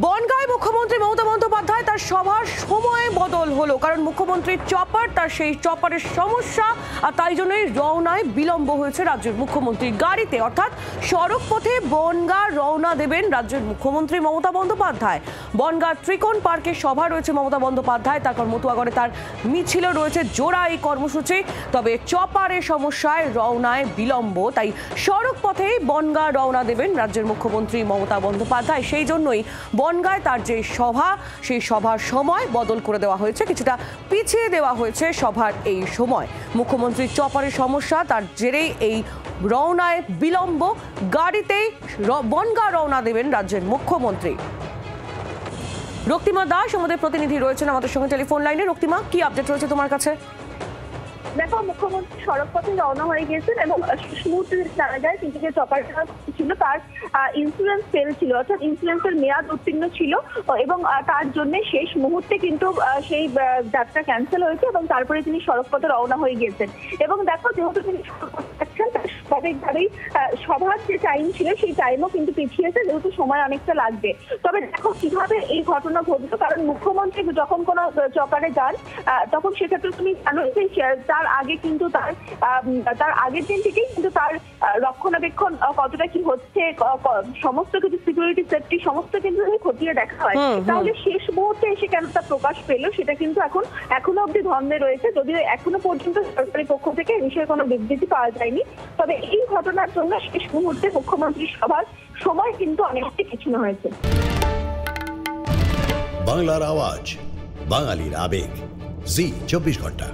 বনগাঁয় মুখ্যমন্ত্রী মমতা বন্দ্যোপাধ্যায় তার সভার সময় বদল হলো, কারণ মুখ্যমন্ত্রীর চপার, তার সেই চপারের সমস্যা, আর তাই জন্যই রওনায় বিলম্ব হয়েছে রাজ্যের মুখ্যমন্ত্রীর গাড়িতে, অর্থাৎ সড়ক পথে বনগাঁ রওনা দেবেন রাজ্যের মুখ্যমন্ত্রী মমতা বন্দ্যোপাধ্যায়। বনগাঁ ত্রিকোণ পার্কে সভা রয়েছে মমতা বন্দ্যোপাধ্যায়, তারপর মতুয়াগড়ে তার মিছিল রয়েছে, জোড়া এই কর্মসূচি। তবে চপারের সমস্যায় রওনায় বিলম্ব, তাই সড়ক পথেই বনগাঁ রওনা দেবেন রাজ্যের মুখ্যমন্ত্রী মমতা বন্দ্যোপাধ্যায়। সেই জন্যই বনগাঁয় তার যে সভা, সেই সভার সময় বদল করে দেওয়া হয়েছে, কিছুটা পিছিয়ে দেওয়া হয়েছে সভার এই সময়। মুখ্যমন্ত্রীর চপারের সমস্যা, তার জেরেই এই রওনায় বিলম্ব। গাড়িতেই বনগাঁ রওনা দেবেন রাজ্যের মুখ্যমন্ত্রী। রক্তিমা দাস আমাদের প্রতিনিধি রয়েছেন আমাদের সঙ্গে টেলিফোন লাইনে। রক্তিমা, কি আপডেট রয়েছে তোমার কাছে? দেখো, মুখ্যমন্ত্রী সড়ক পথে রওনা হয়ে গিয়েছেন এবং মুহূর্তে জানা যায় কিন্তু যে চপার ছিল তার ইন্স্যুরেন্স ফেল ছিল, অর্থাৎ ইন্স্যুরেন্সের মেয়াদ উত্তীর্ণ ছিল এবং তার জন্য শেষ মুহূর্তে কিন্তু সেই যাত্রা ক্যান্সেল হয়েছে এবং তারপরে তিনি সড়ক পথে রওনা হয়ে গিয়েছেন। এবং দেখো, যেহেতু তিনি সড়ক পথে যাচ্ছেন, তার স্বাভাবিকভাবেই সভার যে টাইম ছিল সেই টাইমও কিন্তু পিছিয়েছে, যেহেতু সময় অনেকটা লাগবে। তবে দেখো কিভাবে এই ঘটনা ঘটলো, কারণ মুখ্যমন্ত্রী যখন কোনো চপারে যান তখন সেক্ষেত্রে তুমি জানো যে তার আগে কিন্তু তার আগের দিন থেকেই কিন্তু তার রক্ষণাবেক্ষণ কতটা কি হচ্ছে, সমস্ত কিছু সিকিউরিটি সেফটি সমস্ত কিন্তু খতিয়ে দেখা হয়। তাহলে শেষ মুহূর্তে এসে কেন তা প্রকাশ পেল, সেটা কিন্তু এখনো অব্দি ধন্দে রয়েছে, যদিও এখনো পর্যন্ত সরকারি পক্ষ থেকে এই বিষয়ে কোনো বিবৃতি পাওয়া যায়নি। তবে এই ঘটনার জন্য শেষ মুহূর্তে মুখ্যমন্ত্রীর সভার সময় কিন্তু অনেকটাই পিছানো হয়েছে। বাংলার আওয়াজ, বাঙালির আবেগ, জি 24 ঘন্টা।